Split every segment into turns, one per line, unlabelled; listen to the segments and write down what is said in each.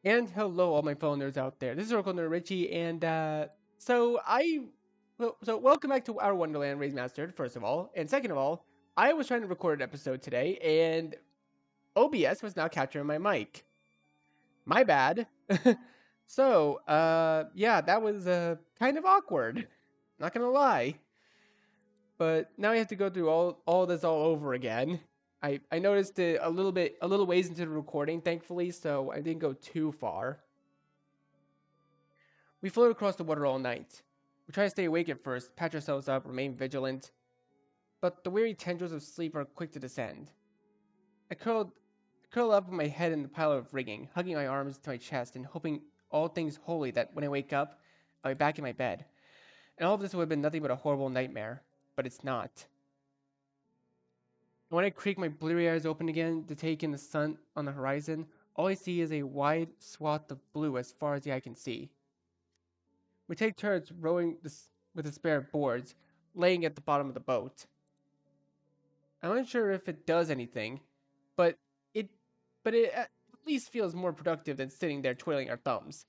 And hello, all my fellow nerds out there. This is Oracle Nerd Richie, and so welcome back to our Wonderland Remastered. First of all, and second of all, I was trying to record an episode today, and OBS was not capturing my mic. My bad. Yeah, that was kind of awkward. Not gonna lie. But now I have to go through all this all over again. I noticed it a little ways into the recording, thankfully, so I didn't go too far. We float across the water all night. We try to stay awake at first, patch ourselves up, remain vigilant, but the weary tendrils of sleep are quick to descend. I curl up with my head in the pile of rigging, hugging my arms to my chest and hoping all things holy that when I wake up, I'll be back in my bed. And all of this would have been nothing but a horrible nightmare, but it's not. And when I creak my bleary eyes open again to take in the sun on the horizon, all I see is a wide swath of blue as far as the eye can see. We take turns rowing with the spare boards, laying at the bottom of the boat. I'm unsure if it does anything, but it it at least feels more productive than sitting there twiddling our thumbs.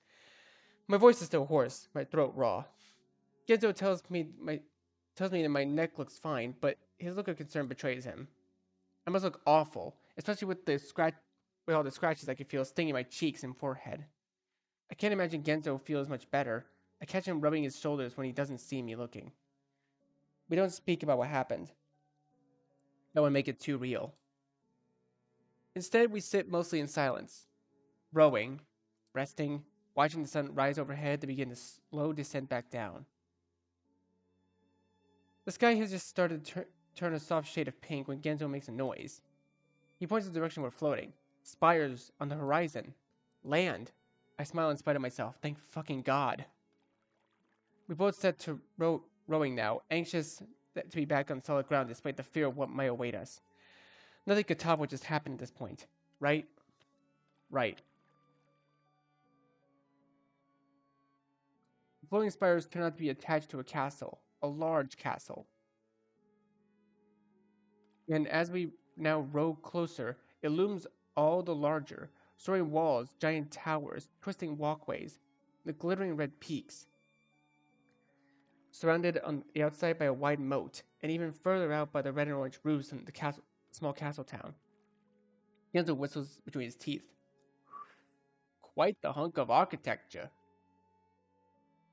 My voice is still hoarse, my throat raw. Genzo tells me that my neck looks fine, but his look of concern betrays him. I must look awful, especially with all the scratches I can feel stinging my cheeks and forehead. I can't imagine Genzo feels much better. I catch him rubbing his shoulders when he doesn't see me looking. We don't speak about what happened. That would make it too real. Instead, we sit mostly in silence, rowing, resting, watching the sun rise overhead to begin the slow descent back down. The sky has just started to turn a soft shade of pink when Genzo makes a noise. He points in the direction we're floating. Spires on the horizon. Land. I smile in spite of myself. Thank fucking God. We both set to rowing now, anxious to be back on solid ground despite the fear of what might await us. Nothing could top what just happened at this point. Right? Right. The floating spires turn out to be attached to a castle. A large castle. And as we now row closer, it looms all the larger, soaring walls, giant towers, twisting walkways, the glittering red peaks, surrounded on the outside by a wide moat, and even further out by the red and orange roofs in the small castle town. Genzo whistles between his teeth. Quite the hunk of architecture.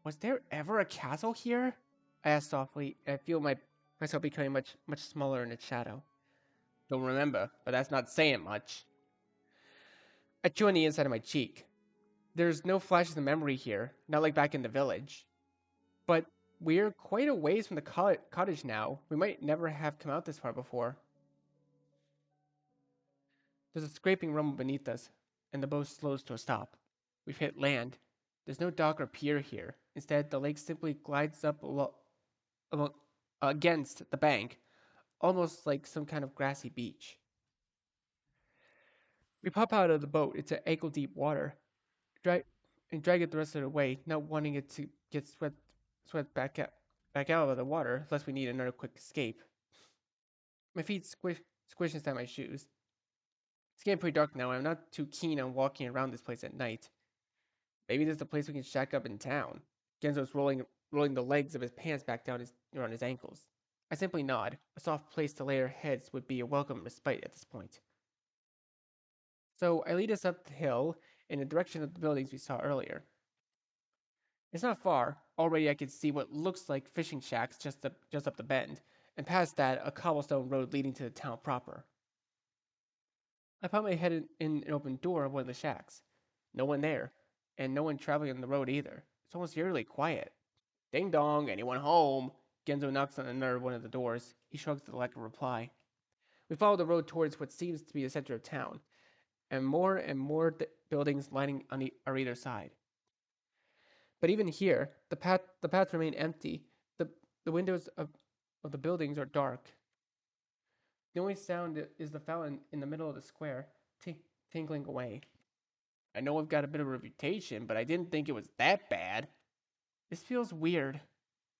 Was there ever a castle here? I asked softly, and I feel myself becoming much smaller in its shadow. Don't remember, but that's not saying much. I chew on the inside of my cheek. There's no flashes of memory here, not like back in the village. But we're quite a ways from the cottage now. We might never have come out this far before. There's a scraping rumble beneath us, and the boat slows to a stop. We've hit land. There's no dock or pier here. Instead, the lake simply glides up against the bank, almost like some kind of grassy beach. We pop out of the boat into ankle-deep water, drag it the rest of the way, not wanting it to get swept back out of the water, unless we need another quick escape. My feet squish inside my shoes. It's getting pretty dark now, and I'm not too keen on walking around this place at night. Maybe there's a place we can shack up in town. Genzo's rolling the legs of his pants back down around his ankles. I simply nod. A soft place to lay our heads would be a welcome respite at this point. So I lead us up the hill in the direction of the buildings we saw earlier. It's not far. Already I can see what looks like fishing shacks just up the bend, and past that, a cobblestone road leading to the town proper. I put my head in an open door of one of the shacks. No one there, and no one traveling on the road either. It's almost eerily quiet. Ding dong, anyone home? Genzo knocks on another one of the doors. He shrugs to lack of reply. We follow the road towards what seems to be the center of town, and more buildings lining on our either side. But even here, the paths remain empty. The windows of the buildings are dark. The only sound is the fountain in the middle of the square, tinkling away. I know I've got a bit of a reputation, but I didn't think it was that bad. This feels weird.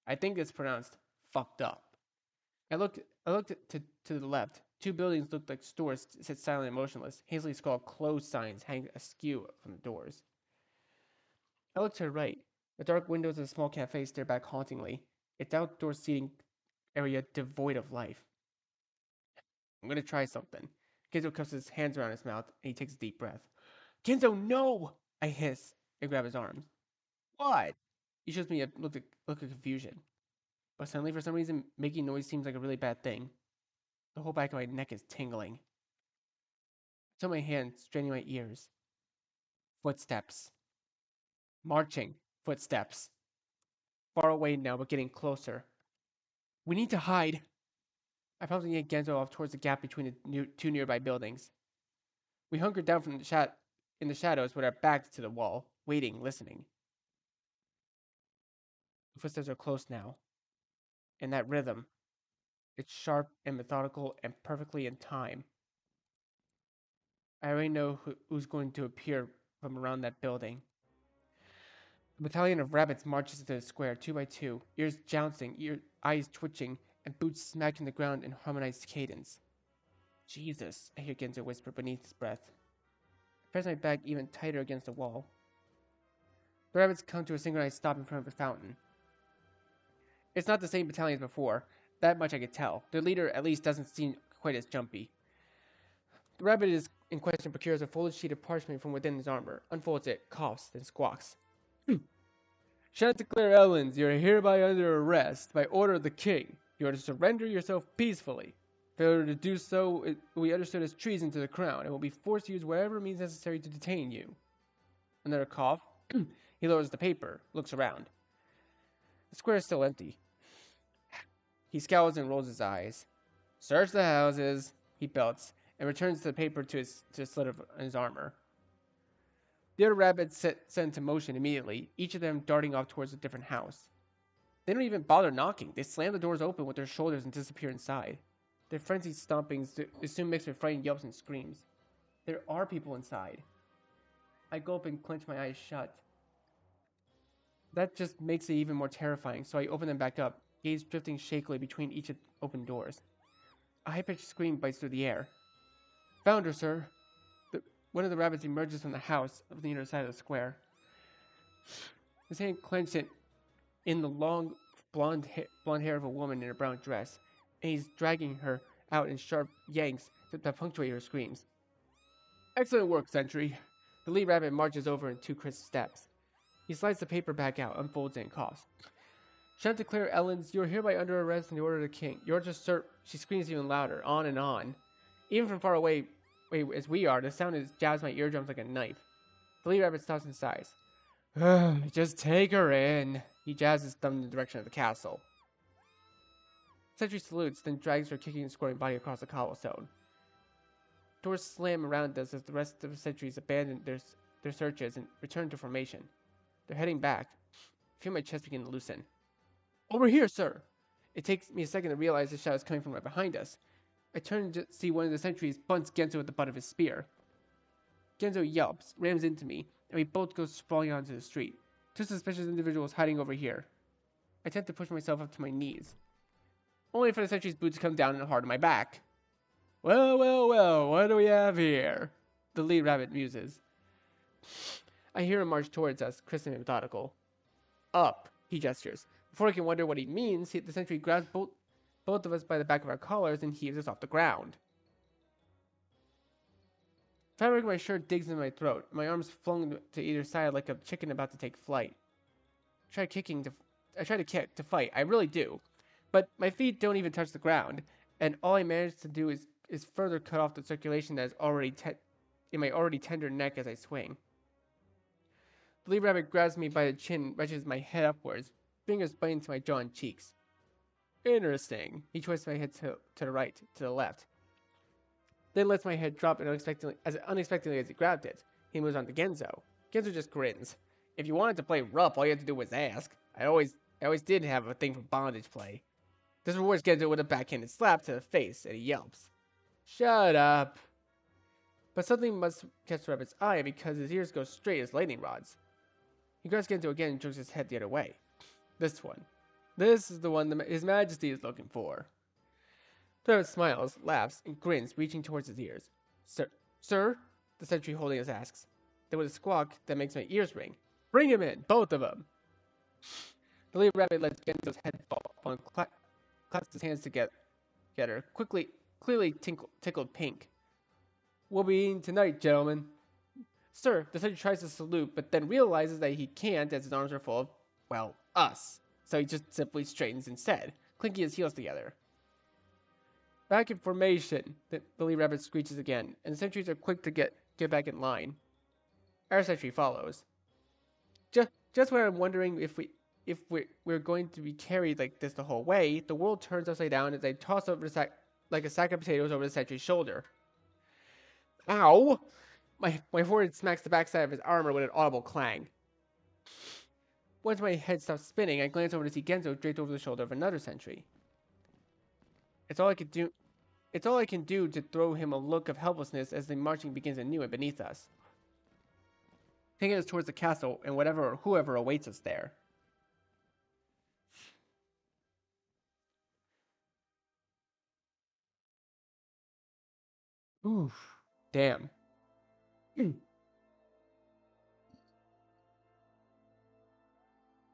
I think it's pronounced fucked up. I looked to the left. Two buildings looked like stores sit silent and motionless. Hastily scrawled closed signs hang askew from the doors. I looked to the right. The dark windows of a small cafe stare back hauntingly, its outdoor seating area devoid of life. I'm gonna try something. Genzo cups his hands around his mouth and he takes a deep breath. Genzo, no! I hiss and grab his arms. What? He shows me a look of confusion. But suddenly, for some reason, making noise seems like a really bad thing. The whole back of my neck is tingling. I turn my hand, straining my ears. Footsteps. Marching. Footsteps. Far away now, but getting closer. We need to hide. I promptly yank Genzo off towards the gap between the two nearby buildings. We hunkered down from in the shadows with our backs to the wall, waiting, listening. The footsteps are close now. And that rhythm, it's sharp and methodical and perfectly in time. I already know who's going to appear from around that building. A battalion of rabbits marches into the square, 2 by 2, ears jouncing, eyes twitching, and boots smacking the ground in harmonized cadence. Jesus, I hear Genzo whisper beneath his breath. I press my back even tighter against the wall. The rabbits come to a synchronized stop in front of the fountain. It's not the same battalion as before. That much I could tell. Their leader, at least, doesn't seem quite as jumpy. The rabbit in question procures a folded sheet of parchment from within his armor, unfolds it, coughs, then squawks. Chanticleer Ellens, you are hereby under arrest by order of the king. You are to surrender yourself peacefully. Failure to do so will be understood as treason to the crown and will be forced to use whatever means necessary to detain you. Another cough. He lowers the paper, looks around. The square is still empty. He scowls and rolls his eyes. Search the houses, he belts, and returns the paper to the slit of his armor. The other rabbits set into motion immediately, each of them darting off towards a different house. They don't even bother knocking. They slam the doors open with their shoulders and disappear inside. Their frenzied stompings is soon mixed with frightened yelps and screams. There are people inside. I gulp and clench my eyes shut. That just makes it even more terrifying, so I open them back up, gaze drifting shakily between each of the open doors. A high-pitched scream bites through the air. Found her, sir. One of the rabbits emerges from the house of the inner side of the square. His hand clenched in the long blonde hair of a woman in a brown dress, and he's dragging her out in sharp yanks that punctuate her screams. Excellent work, sentry. The lead rabbit marches over in 2 crisp steps. He slides the paper back out, unfolds it, and coughs. Chanticleer Ellens, you are hereby under arrest in the order of the king. You're just She screams even louder, on and on. Even from far away as we are, the sound jabs my eardrums like a knife. The lead rabbit stops and sighs. Just take her in. He jabs his thumb in the direction of the castle. Sentry salutes, then drags her kicking and squirming body across the cobblestone. Doors slam around us as the rest of the sentries abandon their searches and return to formation. They're heading back. I feel my chest begin to loosen. Over here, sir! It takes me a second to realize the shadow is coming from right behind us. I turn to see one of the sentries bunts Genzo with the butt of his spear. Genzo yelps, rams into me, and we both go sprawling onto the street. 2 suspicious individuals hiding over here. I attempt to push myself up to my knees, only for the sentry's boots to come down and hard on my back. Well, well, well, what do we have here? The lead rabbit muses. I hear him march towards us, crisp and methodical. Up, he gestures. Before I can wonder what he means, the sentry grabs both of us by the back of our collars and heaves us off the ground. The fabric of my shirt digs into my throat, my arms flung to either side like a chicken about to take flight. I try to kick, to fight, I really do. But my feet don't even touch the ground, and all I manage to do is further cut off the circulation that is already in my already tender neck as I swing. The lead rabbit grabs me by the chin and wedges my head upwards, fingers biting into my jaw and cheeks. Interesting. He twists my head to the right, to the left. Then lets my head drop unexpectedly as he grabbed it. He moves on to Genzo. Genzo just grins. If you wanted to play rough, all you had to do was ask. I always did have a thing for bondage play. This rewards Genzo with a backhanded slap to the face, and he yelps. Shut up. But something must catch the rabbit's eye because his ears go straight as lightning rods. He grabs Genzo again and jerks his head the other way. This one. This is the one His Majesty is looking for. Travis smiles, laughs, and grins, reaching towards his ears. Sir, sir? The sentry holding us asks. Then with a squawk that makes my ears ring. Bring him in, both of them. The lead rabbit lets Genzo's head fall and clasps his hands together, clearly tickled pink. We'll be eating tonight, gentlemen. Sir, the sentry tries to salute, but then realizes that he can't as his arms are full of, well, us. So he just simply straightens instead, clinking his heels together. Back in formation, the Billy Rabbit screeches again, and the sentries are quick to get back in line. Our sentry follows. Just when I'm wondering if we're going to be carried like this the whole way, the world turns upside down as I toss over like a sack of potatoes over the sentry's shoulder. Ow! My forehead smacks the backside of his armor with an audible clang. Once my head stops spinning, I glance over to see Genzo draped over the shoulder of another sentry. It's all I can do to throw him a look of helplessness as the marching begins anew beneath us, taking us towards the castle and whatever or whoever awaits us there. Oof. Damn.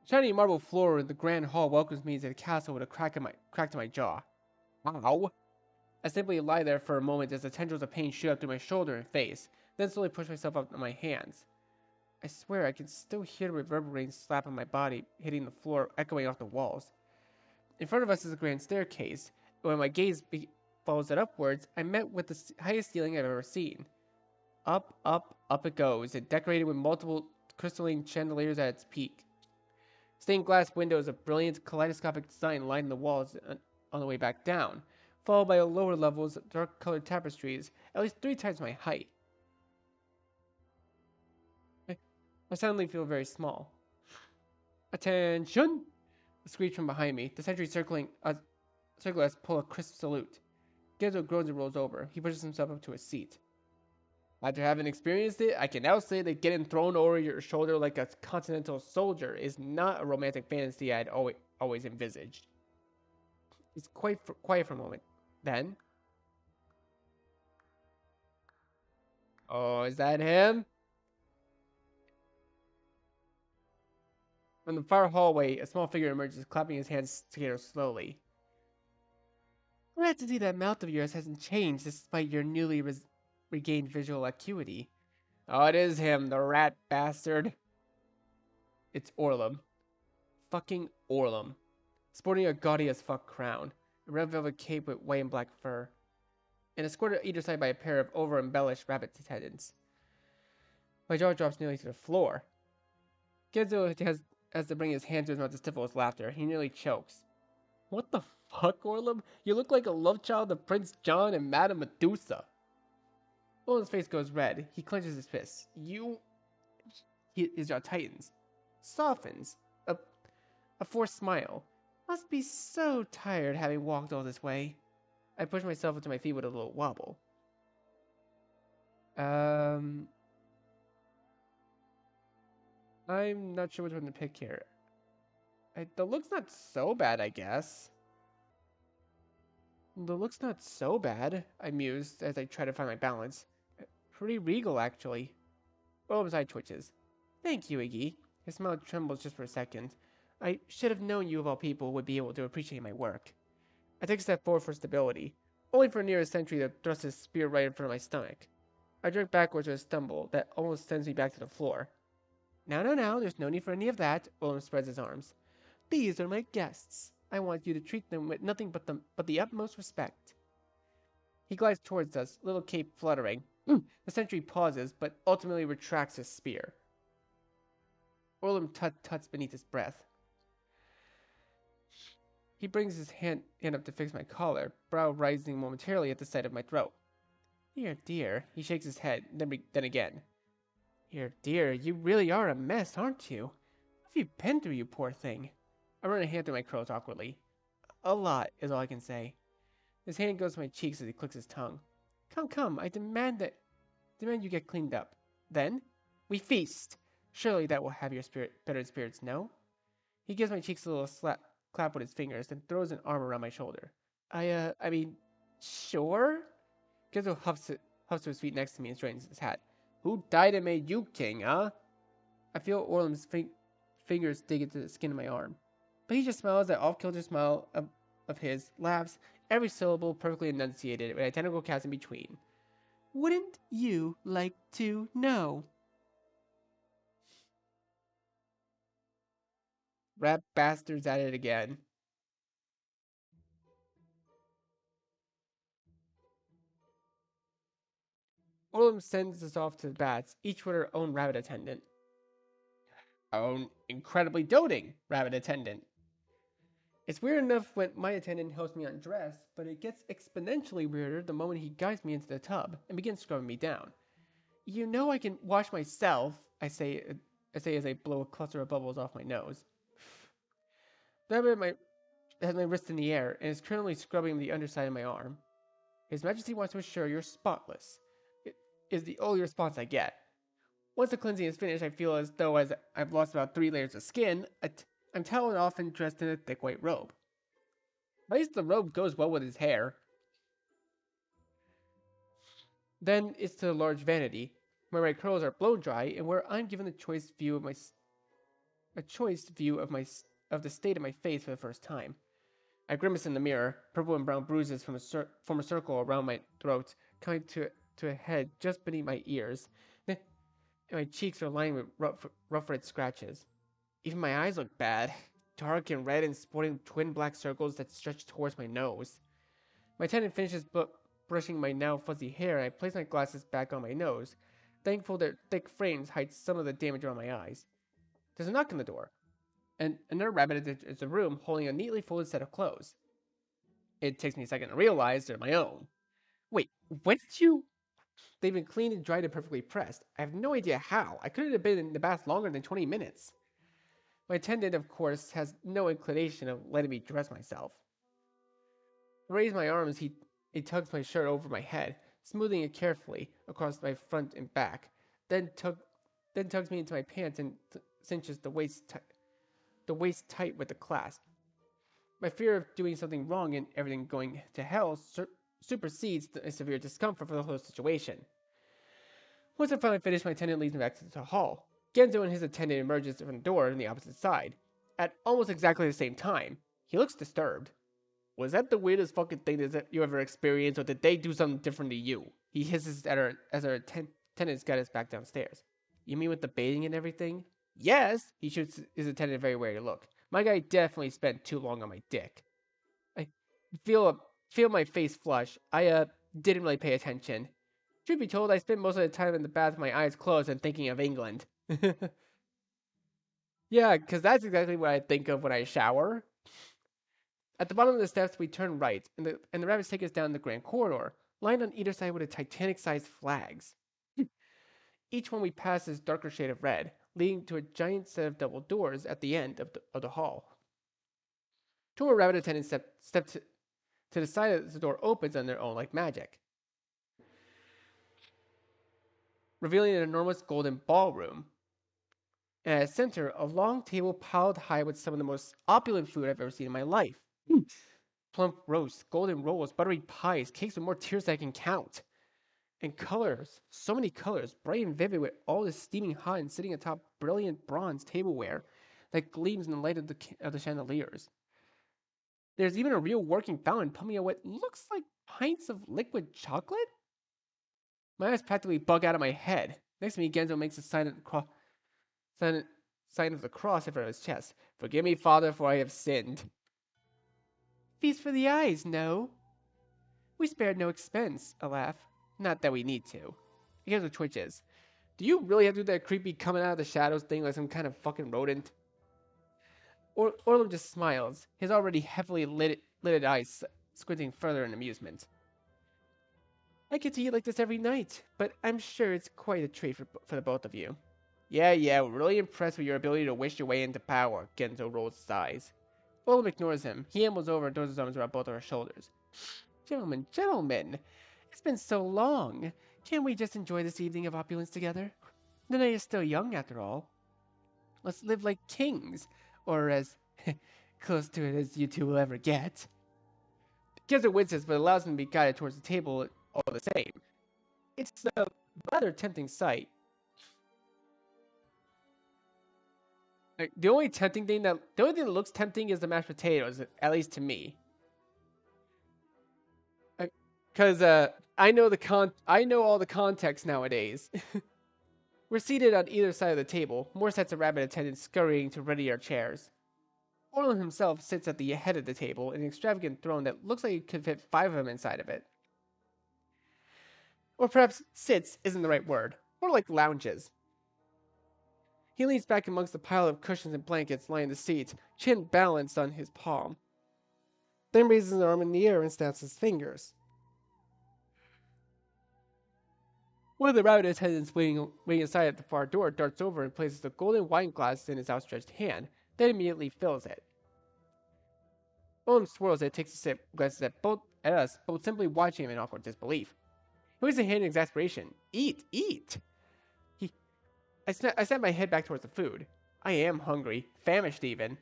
Shiny marble floor in the grand hall welcomes me into the castle with a crack to my jaw. Ow. I simply lie there for a moment as the tendrils of pain shoot up through my shoulder and face, then slowly push myself up on my hands. I swear I can still hear the reverberating slap on my body hitting the floor, echoing off the walls. In front of us is a grand staircase, and when my gaze follows it upwards, I'm met with the highest ceiling I've ever seen. Up, up, up it goes, and decorated with multiple crystalline chandeliers at its peak. Stained glass windows of brilliant kaleidoscopic design line the walls on the way back down, followed by lower levels of dark-colored tapestries, at least 3 times my height. I suddenly feel very small. Attention! A screech from behind me. The sentry circling us pull a crisp salute. Genzo groans and rolls over. He pushes himself up to his seat. After having experienced it, I can now say that getting thrown over your shoulder like a continental soldier is not a romantic fantasy I'd always envisaged. He's quite quiet for a moment. Then, oh, is that him? From the far hallway, a small figure emerges, clapping his hands together slowly. Glad to see that mouth of yours hasn't changed despite your newly regained visual acuity. Oh, it is him, the rat bastard. It's Orlum. Fucking Orlum. Sporting a gaudy as fuck crown, a red velvet cape with white and black fur, and escorted either side by a pair of over-embellished rabbit attendants. My jaw drops nearly to the floor. Genzo has to bring his hand to his mouth to stifle his laughter. He nearly chokes. What the fuck, Orlum? You look like a love child of Prince John and Madame Medusa. Orlum's face goes red. He clenches his fists. His jaw tightens. Softens. A forced smile. Must be so tired having walked all this way. I push myself into my feet with a little wobble. I'm not sure which one to pick here. The look's not so bad, I guess. The look's not so bad, I mused as I try to find my balance. Pretty regal, actually. Orlum's eye twitches. Thank you, Iggy. His smile trembles just for a second. I should have known you of all people would be able to appreciate my work. I take a step forward for stability, only for near a sentry to thrust his spear right in front of my stomach. I jerk backwards with a stumble that almost sends me back to the floor. Now, there's no need for any of that. Orlum spreads his arms. These are my guests. I want you to treat them with nothing but the utmost respect. He glides towards us, little cape fluttering. The sentry pauses, but ultimately retracts his spear. Orlum tuts beneath his breath. He brings his hand up to fix my collar, brow rising momentarily at the sight of my throat. Dear, he shakes his head, then again. Dear, you really are a mess, aren't you? What have you been through, you poor thing? I run a hand through my curls awkwardly. A lot, is all I can say. His hand goes to my cheeks as he clicks his tongue. Come, I demand you get cleaned up. Then, we feast. Surely that will have your better spirits, no? He gives my cheeks a little clap with his fingers, then throws an arm around my shoulder. I mean, Sure. Genzo huffs to his feet next to me and straightens his hat. Who died and made you king, huh? I feel Orlem's fingers dig into the skin of my arm. But he just smiles that off-kilter smile of his, laughs, every syllable perfectly enunciated with identical cast in between. Wouldn't you like to know? Rat bastards at it again. Orlem sends us off to the bats, each with her own rabbit attendant. Our own incredibly doting rabbit attendant. It's weird enough when my attendant helps me undress, but it gets exponentially weirder the moment he guides me into the tub and begins scrubbing me down. You know I can wash myself, I say as I blow a cluster of bubbles off my nose. The rabbit has my wrist in the air and is currently scrubbing the underside of my arm. His Majesty wants to assure you're spotless. It is the only response I get. Once the cleansing is finished, I feel as though I've lost about 3 layers of skin. I'm toweled off and dressed in a thick white robe. At least the robe goes well with his hair. Then it's to the large vanity, where my curls are blown dry and where I'm given a choice view of the state of my face for the first time. I grimace in the mirror, purple and brown bruises form a circle around my throat, coming to a head just beneath my ears, and my cheeks are lined with rough red scratches. Even my eyes look bad, dark and red and sporting twin black circles that stretch towards my nose. My attendant finishes brushing my now fuzzy hair, and I place my glasses back on my nose, thankful their thick frames hide some of the damage around my eyes. There's a knock on the door, and another rabbit enters the room holding a neatly folded set of clothes. It takes me a second to realize they're my own. Wait, when did you? They've been cleaned and dried and perfectly pressed. I have no idea how. I couldn't have been in the bath longer than 20 minutes. My attendant, of course, has no inclination of letting me dress myself. I raise my arms, he tugs my shirt over my head, smoothing it carefully across my front and back, then tugs me into my pants and cinches the waist tight with the clasp. My fear of doing something wrong and everything going to hell supersedes the severe discomfort for the whole situation. Once I finally finish, my attendant leads me back to the hall. Genzo and his attendant emerges from the door on the opposite side, at almost exactly the same time. He looks disturbed. Was that the weirdest fucking thing that you ever experienced, or did they do something different to you? He hisses at her as our attendants guide us back downstairs. You mean with the baiting and everything? Yes! He shoots his attendant a very wary look. My guy definitely spent too long on my dick. I feel my face flush. I didn't really pay attention. Truth be told, I spent most of the time in the bath with my eyes closed and thinking of England. Yeah, because that's exactly what I think of when I shower. At the bottom of the steps, we turn right, and the rabbits take us down the grand corridor, lined on either side with Titanic-sized flags. Each one we pass is darker shade of red, leading to a giant set of double doors at the end of the hall. Two more rabbit attendants step to the side as the door opens on their own like magic, revealing an enormous golden ballroom. And at its center, a long table piled high with some of the most opulent food I've ever seen in my life. Plump roasts, golden rolls, buttery pies, cakes with more tears than I can count. And colors, so many colors, bright and vivid with all this steaming hot and sitting atop brilliant bronze tableware that gleams in the light of the chandeliers. There's even a real working fountain pumping out what looks like pints of liquid chocolate? My eyes practically bug out of my head. Next to me, Genzo makes a sign of the cross in front of his chest. Forgive me, Father, for I have sinned. Feast for the eyes, no? We spared no expense, a laugh. Not that we need to. Genzo twitches. Do you really have to do that creepy coming out of the shadows thing like some kind of fucking rodent? Orlum just smiles, his already heavily lidded eyes squinting further in amusement. I get to eat like this every night, but I'm sure it's quite a treat for the both of you. Yeah, we're really impressed with your ability to wish your way into power, Genzo rolls his eyes. Orlum ignores him. He ambles over and throws his arms around both of our shoulders. Gentlemen, it's been so long. Can't we just enjoy this evening of opulence together? The night is still young, after all. Let's live like kings, or as close to it as you two will ever get. Genzo winces, but allows him to be guided towards the table all the same. It's a rather tempting sight. Like, the only thing that looks tempting is the mashed potatoes, at least to me. Because I know all the context nowadays. We're seated on either side of the table, more sets of rabbit attendants scurrying to ready our chairs. Orlin himself sits at the head of the table in an extravagant throne that looks like it could fit 5 of them inside of it. Or perhaps sits isn't the right word, more like lounges. He leans back amongst the pile of cushions and blankets lining the seat, chin balanced on his palm. Then raises his arm in the air and snaps his fingers. One of the rabbit attendants waiting inside at the far door darts over and places a golden wine glass in his outstretched hand, then immediately fills it. Owen swirls it, takes a sip, glances at us, both simply watching him in awkward disbelief. He waves a hand in exasperation. Eat, eat! I snap my head back towards the food. I am hungry, famished even.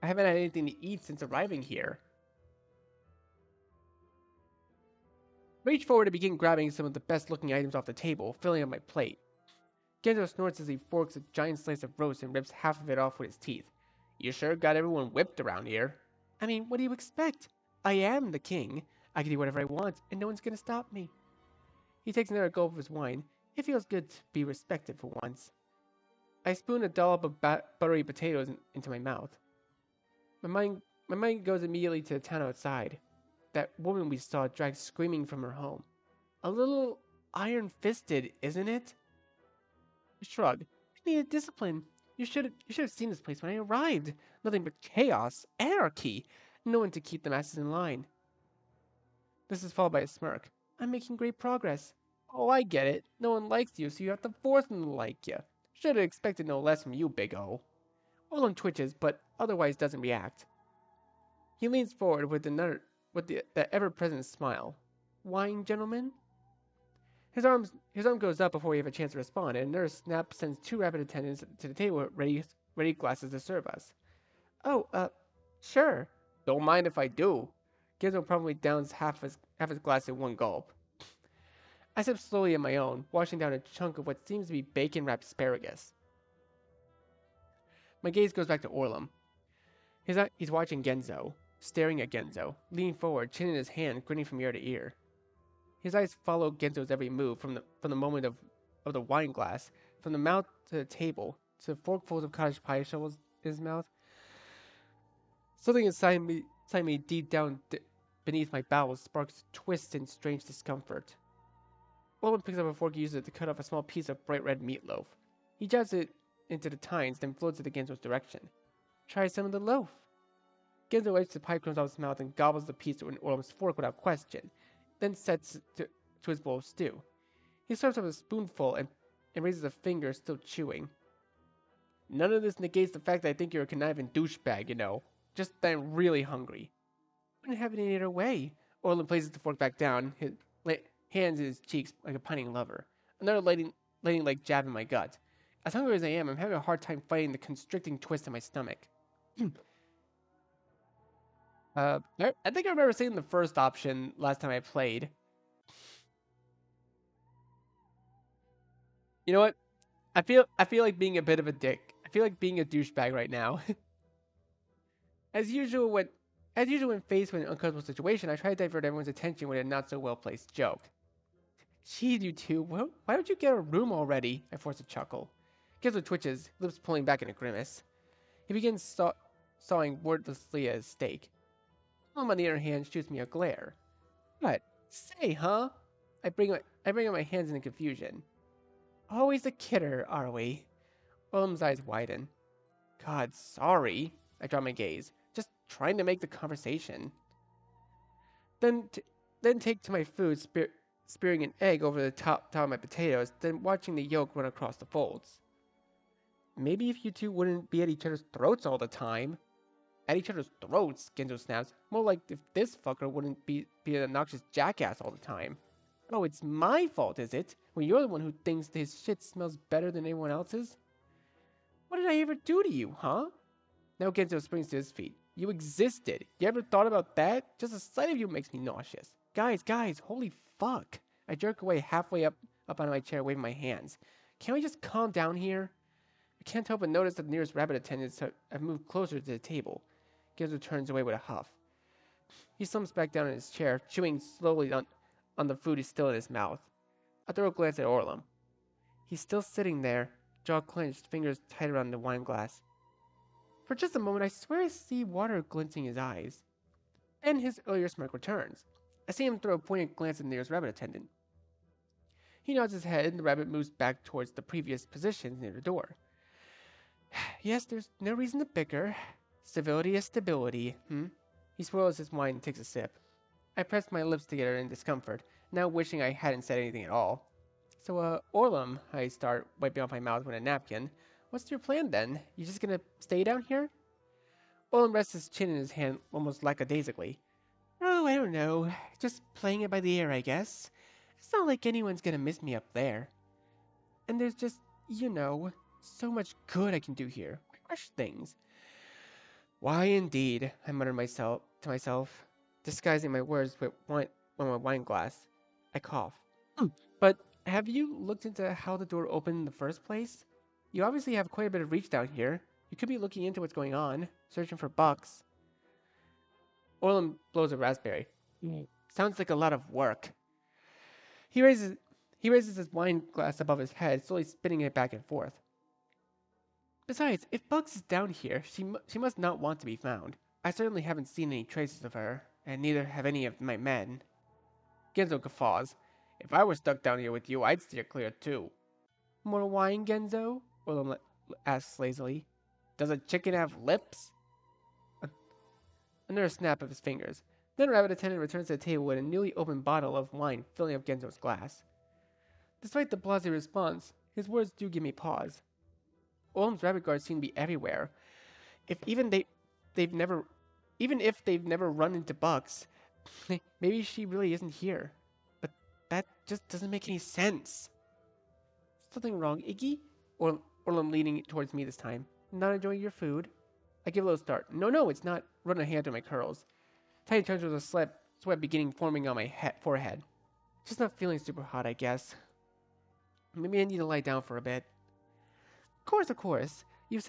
I haven't had anything to eat since arriving here. Reach forward to begin grabbing some of the best looking items off the table, filling up my plate. Genzo snorts as he forks a giant slice of roast and rips half of it off with his teeth. You sure got everyone whipped around here. I mean, what do you expect? I am the king. I can do whatever I want, and no one's gonna stop me. He takes another gulp of his wine. It feels good to be respected for once. I spoon a dollop of buttery potatoes into my mouth. My mind goes immediately to the town outside. That woman we saw dragged screaming from her home. A little iron-fisted, isn't it? I shrug. I needed discipline. You should have seen this place when I arrived. Nothing but chaos, anarchy. No one to keep the masses in line. This is followed by a smirk. I'm making great progress. Oh, I get it. No one likes you, so you have to force them to like you. Should have expected no less from you, Big O. Orlin twitches, but otherwise doesn't react. He leans forward with the ever-present smile. Wine, gentlemen? His arm goes up before we have a chance to respond, and Nurse Snap sends 2 rabbit attendants to the table with ready glasses to serve us. Oh, sure. Don't mind if I do. Gizmo probably downs half his glass in one gulp. I sip slowly on my own, washing down a chunk of what seems to be bacon-wrapped asparagus. My gaze goes back to Orlum. He's watching Genzo, staring at Genzo, leaning forward, chin in his hand, grinning from ear to ear. His eyes follow Genzo's every move from the moment of the wine glass, from the mouth to the table, to the forkfuls of cottage pie shovels in his mouth. Something inside me deep down beneath my bowels sparks twists and strange discomfort. Orlum picks up a fork and uses it to cut off a small piece of bright red meatloaf. He jabs it into the tines, then floats it to Genzo's direction. Try some of the loaf. Genzo wipes the pie crumbs off his mouth and gobbles the piece in Orlum's fork without question, then sets to his bowl of stew. He serves up a spoonful and raises a finger, still chewing. None of this negates the fact that I think you're a conniving douchebag, you know. Just that I'm really hungry. I wouldn't have it any other way. Orlum places the fork back down, his hands in his cheeks like a pining lover. Another lightning like jab in my gut. As hungry as I am, I'm having a hard time fighting the constricting twist in my stomach. I think I remember seeing the first option last time I played. You know what? I feel like being a bit of a dick. I feel like being a douchebag right now. As usual when faced with an uncomfortable situation, I try to divert everyone's attention with a not so well placed joke. Gee, you two, why don't you get a room already? I force a chuckle. Gizmo twitches, lips pulling back in a grimace. He begins sawing wordlessly at his steak. Tom, on the other hand, shoots me a glare. What? Say, huh? I bring up my hands in confusion. Always a kidder, are we? Willem's eyes widen. God, sorry. I draw my gaze. Just trying to make the conversation. Then take to my food, spearing an egg over the top of my potatoes, then watching the yolk run across the folds. Maybe if you two wouldn't be at each other's throats all the time. At each other's throats, Genzo snaps. More like if this fucker wouldn't be an obnoxious jackass all the time. Oh, it's my fault, is it? When you're the one who thinks his shit smells better than anyone else's? What did I ever do to you, huh? Now Genzo springs to his feet. You existed. You ever thought about that? Just the sight of you makes me nauseous. Guys, holy fuck. I jerk away halfway up on my chair, waving my hands. Can't we just calm down here? I can't help but notice that the nearest rabbit attendants have moved closer to the table. Ginzo turns away with a huff. He slumps back down in his chair, chewing slowly on the food he's still in his mouth. I throw a glance at Orlum. He's still sitting there, jaw clenched, fingers tight around the wine glass. For just a moment, I swear I see water glinting in his eyes. Then his earlier smirk returns. I see him throw a pointed glance at the nearest rabbit attendant. He nods his head, and the rabbit moves back towards the previous position near the door. Yes, there's no reason to bicker. Civility is stability, He swirls his wine and takes a sip. I press my lips together in discomfort, now wishing I hadn't said anything at all. So, Orlum, I start, wiping off my mouth with a napkin. What's your plan then? You just gonna stay down here? Orlum rests his chin in his hand almost lackadaisically. Oh, I don't know. Just playing it by the ear, I guess. It's not like anyone's gonna miss me up there. And there's just, so much good I can do here. Crush things. Why indeed, I mutter to myself, disguising my words with my wine glass. I cough. But have you looked into how the door opened in the first place? You obviously have quite a bit of reach down here. You could be looking into what's going on, searching for bucks. Orlum blows a raspberry. Sounds like a lot of work. He raises his wine glass above his head, slowly spinning it back and forth. Besides, if Bugs is down here, she must not want to be found. I certainly haven't seen any traces of her, and neither have any of my men. Genzo guffaws. If I were stuck down here with you, I'd steer clear too. More wine, Genzo? Orlum asks lazily. Does a chicken have lips? Another snap of his fingers. Then a rabbit attendant returns to the table with a newly opened bottle of wine filling up Genzo's glass. Despite the blasé response, his words do give me pause. Orlum's rabbit guards seem to be everywhere. They've never run into Bucks, maybe she really isn't here. But that just doesn't make any sense. Something wrong, Iggy? Orlum leaning towards me this time. Not enjoying your food? I give a little start. No, it's not. Run a hand through my curls. Tiny chunks of sweat beginning forming on my forehead. Just not feeling super hot, I guess. Maybe I need to lie down for a bit. Of course. You've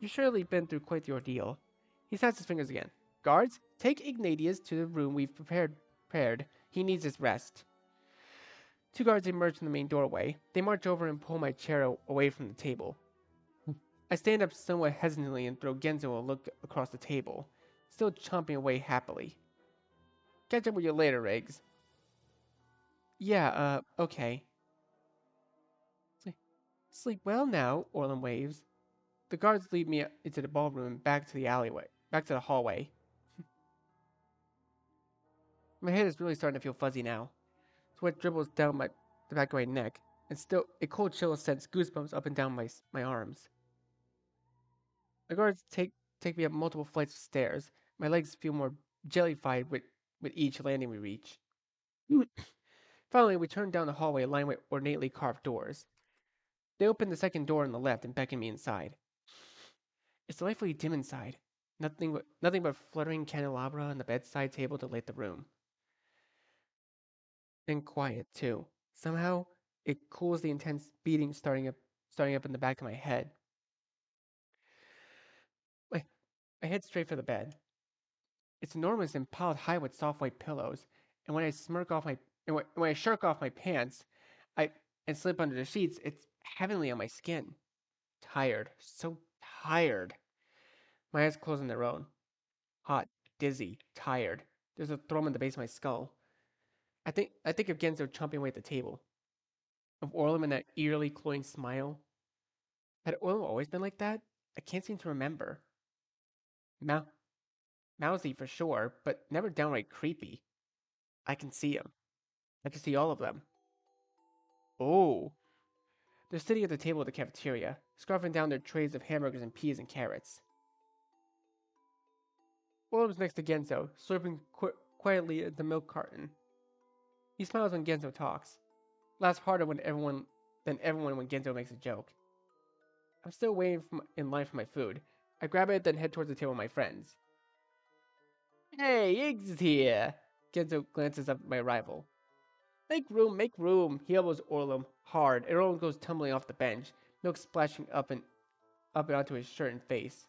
surely been through quite the ordeal. He snaps his fingers again. Guards, take Ignatius to the room we've prepared. He needs his rest. Two guards emerge from the main doorway. They march over and pull my chair away from the table. I stand up somewhat hesitantly and throw Genzo a look across the table, still chomping away happily. Catch up with you later, Riggs. Yeah, okay. Sleep well now, Orlum waves. The guards lead me into the ballroom and back to the hallway. My head is really starting to feel fuzzy now. Sweat dribbles down the back of my neck, and still a cold chill sends goosebumps up and down my arms. The guards take me up multiple flights of stairs. My legs feel more jellified with each landing we reach. Finally, we turn down the hallway lined with ornately carved doors. They open the second door on the left and beckon me inside. It's delightfully dim inside. Nothing but fluttering candelabra on the bedside table to light the room. And quiet too. Somehow, it cools the intense beating starting up in the back of my head. I head straight for the bed. It's enormous and piled high with soft white pillows, and when I shirk off my pants, and slip under the sheets, it's heavenly on my skin. Tired, so tired. My eyes close on their own. Hot, dizzy, tired. There's a thrum in the base of my skull. I think of Genzo chomping away at the table. Of Orlum and that eerily cloying smile. Had Orlum always been like that? I can't seem to remember. Mousy for sure, but never downright creepy. I can see him. I can see all of them. Oh. They're sitting at the table at the cafeteria, scarfing down their trays of hamburgers and peas and carrots. Orlum's next to Genzo, slurping quietly at the milk carton. He smiles when Genzo talks. Laughs harder than everyone when Genzo makes a joke. I'm still waiting in line for my food. I grab it, then head towards the table with my friends. Hey, Iggs is here! Genzo glances up at my arrival. Make room, make room! He elbows Orlum hard, and Orlum goes tumbling off the bench, milk splashing up and onto his shirt and face.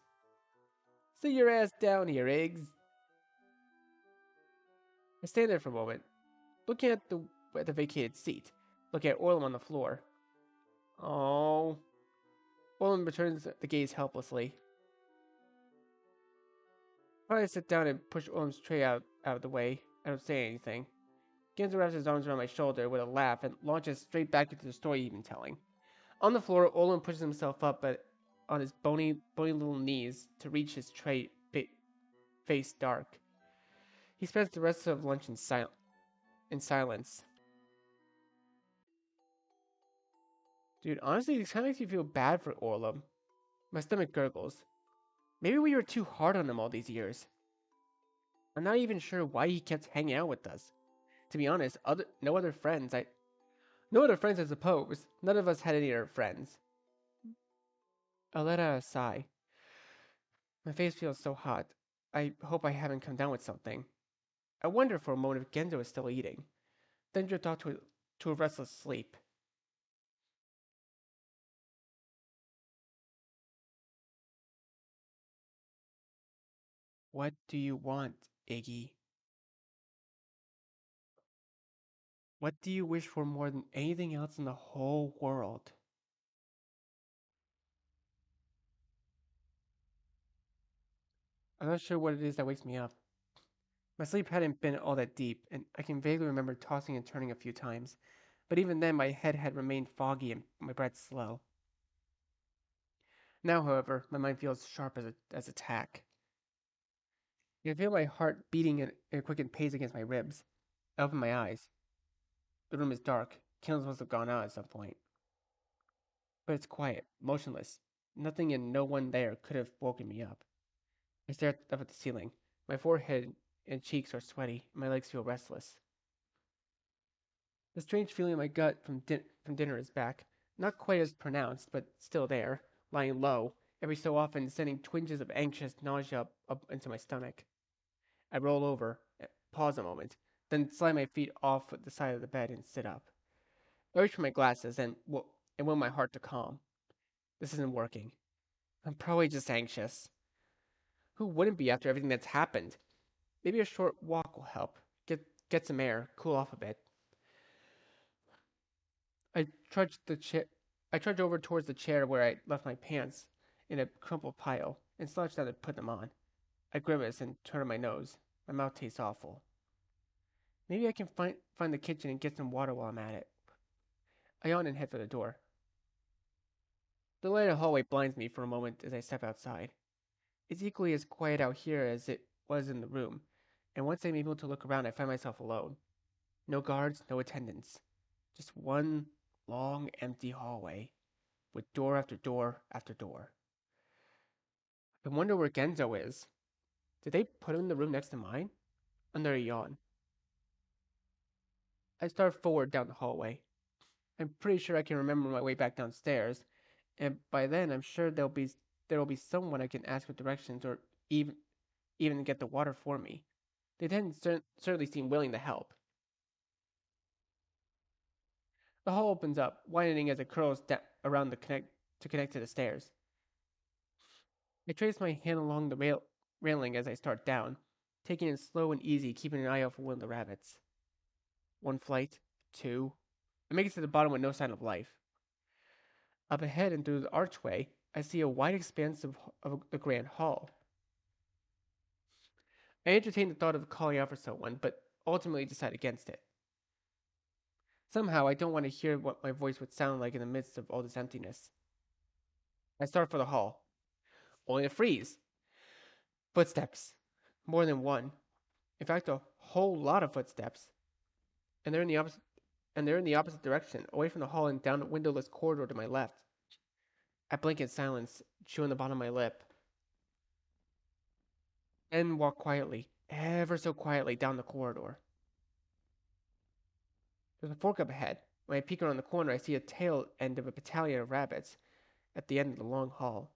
Sit your ass down here, Iggs. I stand there for a moment, looking at the vacated seat, looking at Orlum on the floor. Oh. Orlum returns the gaze helplessly. I sit down and push Orlum's tray out of the way. I don't say anything. Genzo wraps his arms around my shoulder with a laugh and launches straight back into the story he's been telling. On the floor, Olin pushes himself up on his bony little knees to reach his tray, face dark. He spends the rest of lunch in silence. Dude, honestly, this kind of makes me feel bad for Orlum. My stomach gurgles. Maybe we were too hard on him all these years. I'm not even sure why he kept hanging out with us. To be honest, no other friends. No other friends, I suppose. None of us had any other friends. I let out a sigh. My face feels so hot. I hope I haven't come down with something. I wonder for a moment if Genzo is still eating, then drift off to a restless sleep. What do you want, Iggy? What do you wish for more than anything else in the whole world? I'm not sure what it is that wakes me up. My sleep hadn't been all that deep, and I can vaguely remember tossing and turning a few times, but even then my head had remained foggy and my breath slow. Now, however, my mind feels sharp as a tack. I can feel my heart beating in a quickened pace against my ribs. I open my eyes. The room is dark. Candles must have gone out at some point. But it's quiet, motionless. Nothing and no one there could have woken me up. I stare up at the ceiling. My forehead and cheeks are sweaty, and my legs feel restless. The strange feeling in my gut from dinner is back. Not quite as pronounced, but still there, lying low, every so often sending twinges of anxious nausea up into my stomach. I roll over, pause a moment, then slide my feet off the side of the bed and sit up. I reach for my glasses and will my heart to calm. This isn't working. I'm probably just anxious. Who wouldn't be after everything that's happened? Maybe a short walk will help. Get some air, cool off a bit. I trudge the chair. I trudge over towards the chair where I left my pants in a crumpled pile and slouch down to put them on. I grimace and turn on my nose. My mouth tastes awful. Maybe I can find the kitchen and get some water while I'm at it. I yawn and head for the door. The light in the hallway blinds me for a moment as I step outside. It's equally as quiet out here as it was in the room, and once I'm able to look around, I find myself alone. No guards, no attendants. Just one long, empty hallway, with door after door after door. I wonder where Genzo is. Did they put him in the room next to mine? Another yawn. I start forward down the hallway. I'm pretty sure I can remember my way back downstairs, and by then I'm sure there will be someone I can ask for directions or even get the water for me. They then certainly seem willing to help. The hall opens up, widening as it curls around to connect to the stairs. I trace my hand along the railing as I start down, taking it slow and easy, keeping an eye out for one of the rabbits. One flight, two. I make it to the bottom with no sign of life. Up ahead and through the archway, I see a wide expanse of the grand hall. I entertain the thought of calling out for someone, but ultimately decide against it. Somehow, I don't want to hear what my voice would sound like in the midst of all this emptiness. I start for the hall, only to freeze. Footsteps. More than one. In fact, a whole lot of footsteps. And they're in the opposite direction, away from the hall and down a windowless corridor to my left. I blink in silence, chewing the bottom of my lip, and walk quietly, ever so quietly, down the corridor. There's a fork up ahead. When I peek around the corner, I see a tail end of a battalion of rabbits at the end of the long hall.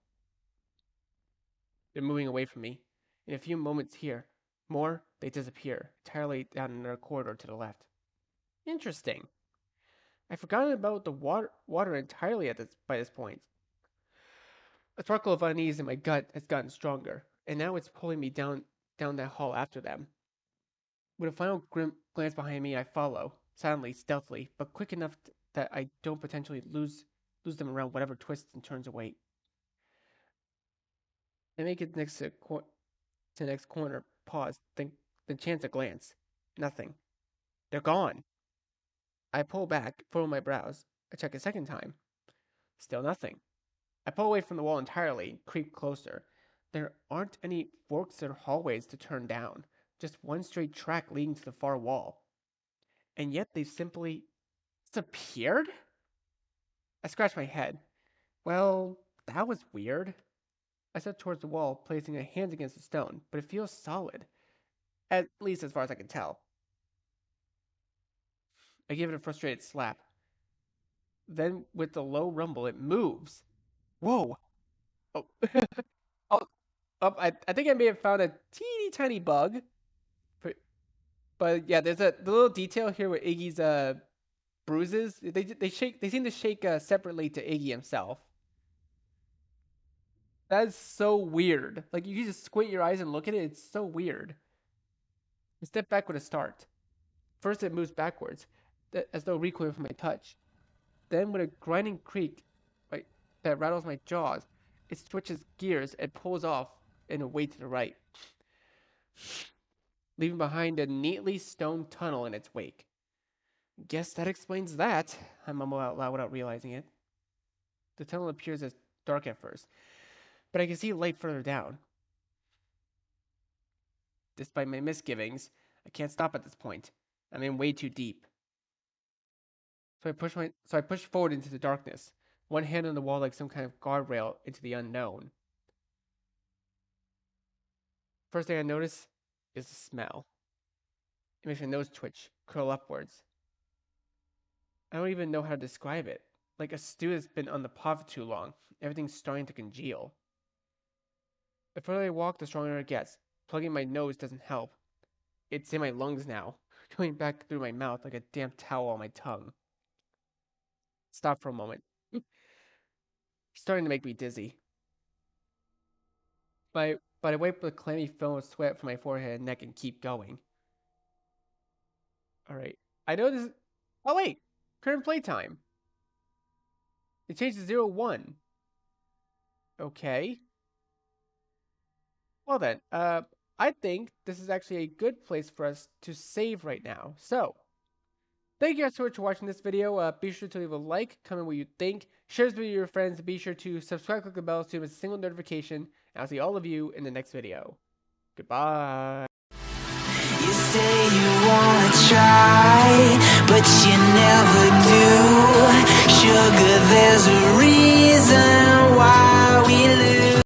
They're moving away from me. In a few moments here, More, they disappear, entirely down another corridor to the left. Interesting. I've forgotten about the water entirely by this point. A sparkle of unease in my gut has gotten stronger, and now it's pulling me down that hall after them. With a final grim glance behind me, I follow, silently, stealthily, but quick enough that I don't potentially lose them around whatever twists and turns await. I make it next to the next corner, pause, then chance a glance. Nothing. They're gone. I pull back, furrow my brows. I check a second time. Still nothing. I pull away from the wall entirely, creep closer. There aren't any forks or hallways to turn down, just one straight track leading to the far wall. And yet they've simply disappeared? I scratch my head. Well, that was weird. I step towards the wall, placing my hands against the stone, but it feels solid. At least as far as I can tell. I give it a frustrated slap. Then, with a low rumble, it moves. Whoa! Oh, oh, I think I may have found a teeny tiny bug. But yeah, there's the little detail here with Iggy's bruises. They seem to shake separately to Iggy himself. That is so weird. Like you just squint your eyes and look at it. It's so weird. I step back with a start. First, it moves backwards, as though recoiling from my touch. Then, with a grinding creak that rattles my jaws, it switches gears and pulls off in a way to the right, leaving behind a neatly stoned tunnel in its wake. Guess that explains that, I mumble out loud without realizing it. The tunnel appears as dark at first, but I can see light further down. Despite my misgivings, I can't stop at this point. I'm in way too deep. So I push forward into the darkness, one hand on the wall like some kind of guardrail into the unknown. First thing I notice is the smell. It makes my nose twitch, curl upwards. I don't even know how to describe it. Like a stew that's been on the pot for too long. Everything's starting to congeal. The further I walk, the stronger it gets. Plugging my nose doesn't help. It's in my lungs now, going back through my mouth like a damp towel on my tongue. Stop for a moment. It's starting to make me dizzy. But I wipe the clammy film of sweat from my forehead and neck and keep going. Alright. I know this is... Oh wait! Current playtime. It changed to 0-1. Okay. Well then, I think this is actually a good place for us to save right now. So, thank you guys so much for watching this video. Be sure to leave a like, comment what you think, share this video with your friends, and be sure to subscribe, click the bell so you miss a single notification. And I'll see all of you in the next video. Goodbye.
You say you wanna try, but you never do. Sugar, there's a reason